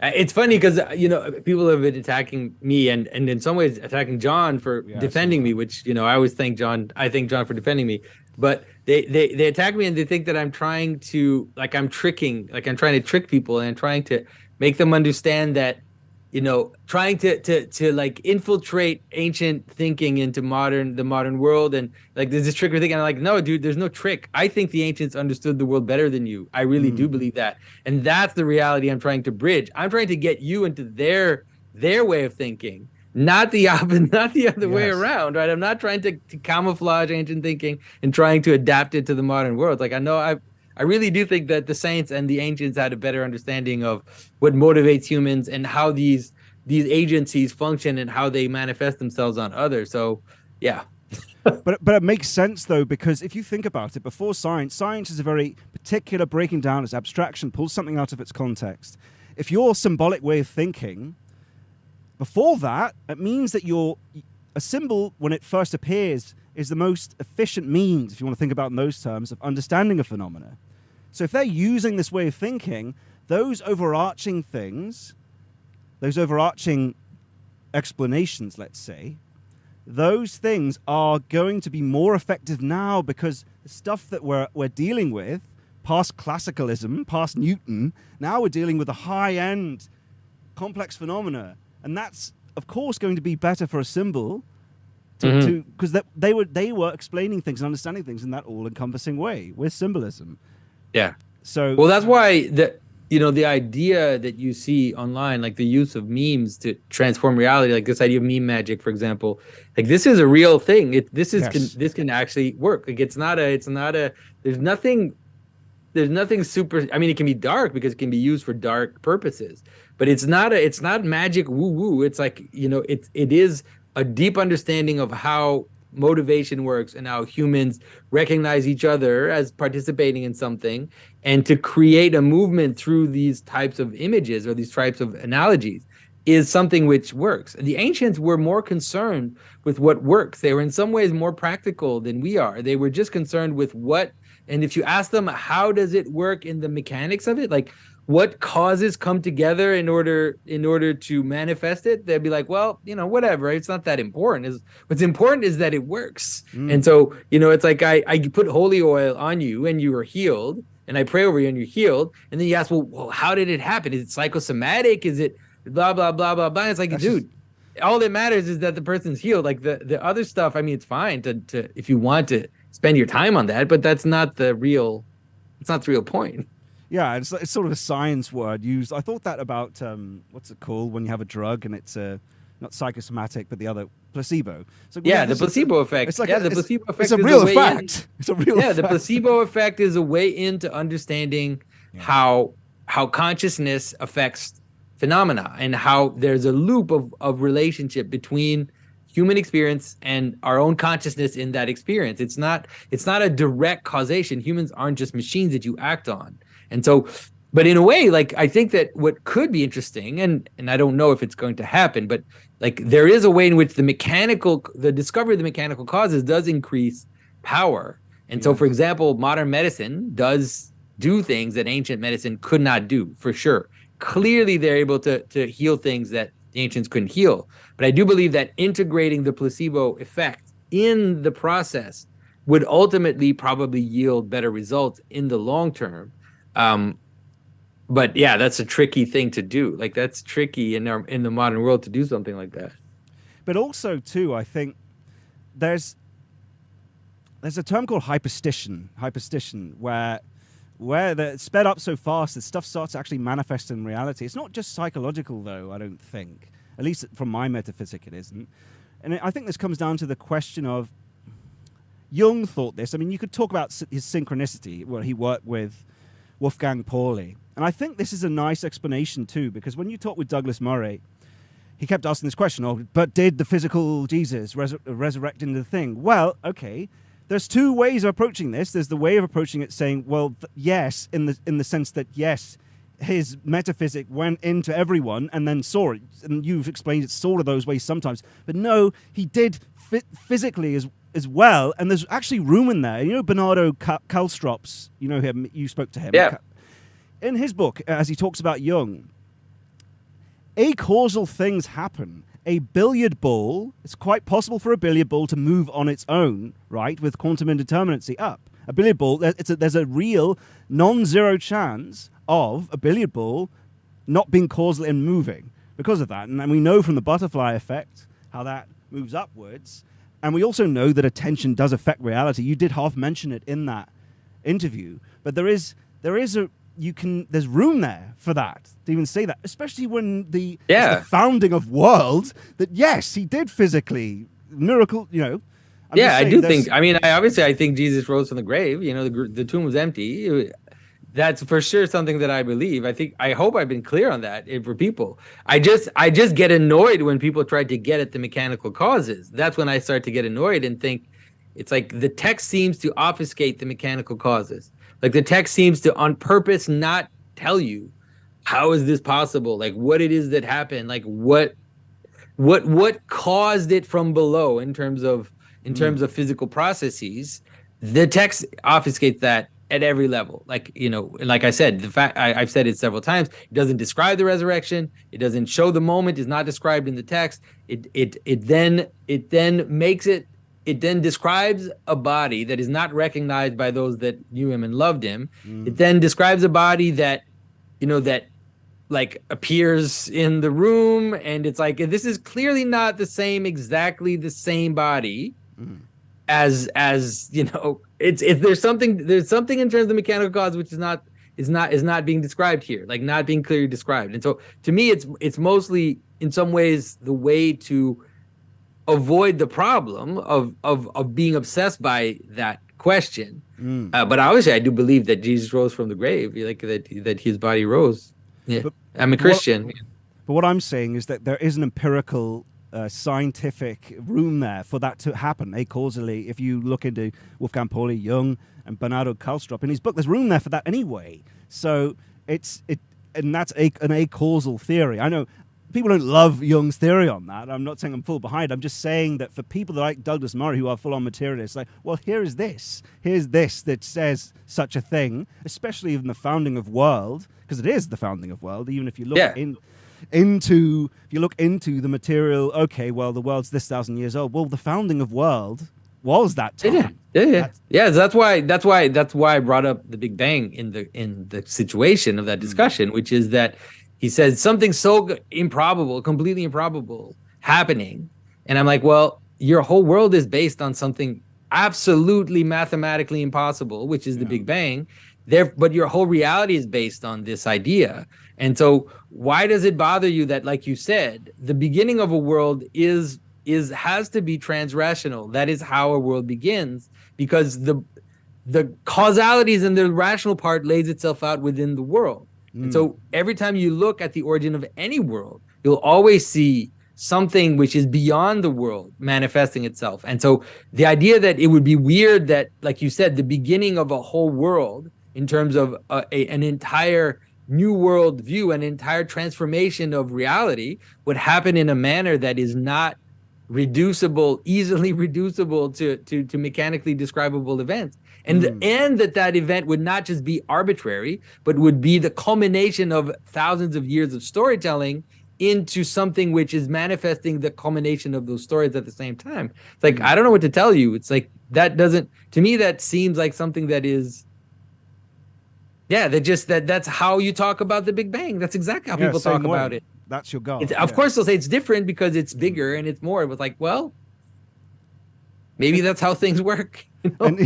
It's funny because people have been attacking me and in some ways attacking John for Yeah, I saw defending that. me, which I always thank John. I thank John for defending me, but they attack me and they think that I'm trying to like I'm tricking, like I'm trying to trick people and I'm trying to make them understand that trying to like infiltrate ancient thinking into the modern world and like there's this trick or thinking. I'm like, no, dude, there's no trick. I think the ancients understood the world better than you. I really do Mm. believe that. And that's the reality I'm trying to bridge. I'm trying to get you into their way of thinking, not the opposite, not the other way Yes. around, right? I'm not trying to camouflage ancient thinking and trying to adapt it to the modern world. Like I really do think that the saints and the ancients had a better understanding of what motivates humans and how these agencies function and how they manifest themselves on others. So yeah. But it makes sense though, because if you think about it, before science is a very particular breaking down its abstraction, pulls something out of its context. If your symbolic way of thinking before that, it means that a symbol when it first appears is the most efficient means, if you want to think about in those terms, of understanding a phenomena. So if they're using this way of thinking, those overarching things, those overarching explanations, let's say, those things are going to be more effective now because the stuff that we're dealing with, past classicalism, past Newton, now we're dealing with the high-end complex phenomena. And that's, of course, going to be better for a symbol Mm-hmm. to because they were explaining things and understanding things in that all-encompassing way with symbolism. Yeah. So, Well, that's why the idea that you see online, like the use of memes to transform reality, like this idea of meme magic, for example, like this is a real thing. yes. This can actually work. Like it's not a there's nothing super. I mean, it can be dark because it can be used for dark purposes, but it's not magic woo woo. It's like, it is a deep understanding of how motivation works and how humans recognize each other as participating in something and to create a movement through these types of images or these types of analogies is something which works. The ancients were more concerned with what works. They were in some ways more practical than we are. They were just concerned with what, and if you ask them, how does it work in the mechanics of it? Like what causes come together in order to manifest it? They'd be like, well, whatever. It's not that important. What's important is that it works. And Mm. so, it's like I put holy oil on you and you are healed. And I pray over you and you're healed. And then you ask, well, how did it happen? Is it psychosomatic? Is it blah, blah, blah, blah, blah? It's like, That's just dude, all that matters is that the person's healed. Like the other stuff, I mean, it's fine to if you want to spend your time on that, but it's not the real point. yeah. It's sort of a science word used. I thought that about what's it called when you have a drug and it's not psychosomatic, but the other placebo. So we Yeah, have the this. placebo effect. It's like Yeah, the placebo it's effect a is a real way in. effect. It's a real Yeah, the effect. placebo effect is a way into understanding Yeah. how consciousness affects phenomena and how there's a loop of relationship between human experience and our own consciousness in that experience. It's not a direct causation. Humans aren't just machines that you act on. And so, but in a way, like I think that what could be interesting, and I don't know if it's going to happen, but like there is a way in which the discovery of the mechanical causes does increase power. And so, for Yes. example, modern medicine does do things that ancient medicine could not do, for sure. Clearly, they're able to heal things that the ancients couldn't heal. But I do believe that integrating the placebo effect in the process would ultimately probably yield better results in the long term. Um, but yeah, that's a tricky thing to do. Like that's tricky in the modern world to do something like that. But also too, I think there's there's a term called hyperstition, where it's sped up so fast that stuff starts to actually manifest in reality. It's not just psychological, though, I don't think. At least from my metaphysic, it isn't. And I think this comes down to the question of Jung thought this. I mean, you could talk about his synchronicity, where he worked with Wolfgang Pauli. And I think this is a nice explanation, too, because when you talk with Douglas Murray, he kept asking this question, oh, but did the physical Jesus resurrect into the thing? Well, okay, there's two ways of approaching this. There's the way of approaching it saying, well, yes, in the sense that, yes, his metaphysic went into everyone and then saw it. And you've explained it sort of those ways sometimes. But no, he did physically as well. And there's actually room in there. You know, Bernardo Kalstrops, you know him, you spoke to him. Yeah. In his book, as he talks about Jung, acausal things happen. A billiard ball, it's quite possible for a billiard ball to move on its own, right, with quantum indeterminacy up. A billiard ball, there's a real non-zero chance of a billiard ball not being causal and moving because of that. And we know from the butterfly effect how that moves upwards. And we also know that attention does affect reality. You did half mention it in that interview, but there's room there for that, to even say that, especially when it's the founding of world, that yes, he did physically miracle, I do think, I think Jesus rose from the grave, the tomb was empty. That's for sure something that I believe. I hope I've been clear on that for people. I just get annoyed when people try to get at the mechanical causes. That's when I start to get annoyed and think it's like the text seems to obfuscate the mechanical causes. Like the text seems to on purpose not tell you how is this possible? Like what it is that happened, like what caused it from below in terms of physical processes. The text obfuscates that at every level. Like, like I said, the fact I've said it several times, it doesn't describe the resurrection, it doesn't show the moment, is not described in the text. It then describes a body that is not recognized by those that knew him and loved him. It then describes a body that, that like appears in the room, and it's like, this is clearly not exactly the same body as it's there's something in terms of the mechanical cause which is not being described here, like not being clearly described. And so to me, it's mostly in some ways the way to avoid the problem of being obsessed by that question. But obviously I do believe that Jesus rose from the grave, like that his body rose. But I'm a Christian. But what I'm saying is that there is an empirical scientific room there for that to happen acausally. If you look into Wolfgang Pauli, Jung, and Bernardo Kahlstrup in his book, there's room there for that anyway. So and that's an acausal theory. I know people don't love Jung's theory on that. I'm not saying I'm full behind. I'm just saying that for people like Douglas Murray, who are full-on materialists, like, well, here's this that says such a thing, especially in the founding of world, because it is the founding of world. Even if you look into the material, okay, well, the world's this 1,000 years old. Well, the founding of world was that time. Yeah. That's why I brought up the Big Bang in the situation of that discussion, which is that he said something so improbable, completely improbable happening. And I'm like, well, your whole world is based on something absolutely mathematically impossible, which is the Big Bang. But your whole reality is based on this idea. And so why does it bother you that, like you said, the beginning of a world has to be transrational? That is how a world begins, because the causalities and the rational part lays itself out within the world. And so every time you look at the origin of any world, you'll always see something which is beyond the world manifesting itself. And so the idea that it would be weird that, like you said, the beginning of a whole world in terms of an entire new world view, an entire transformation of reality would happen in a manner that is not easily reducible to mechanically describable events. And that event would not just be arbitrary, but would be the culmination of thousands of years of storytelling into something which is manifesting the culmination of those stories at the same time. It's like, I don't know what to tell you. It's like, to me, that seems like something that is, that's how you talk about the Big Bang. That's exactly how people talk about it. That's your goal. Of course, they'll say it's different because it's bigger and it's more. It was like, well, maybe that's how things work. And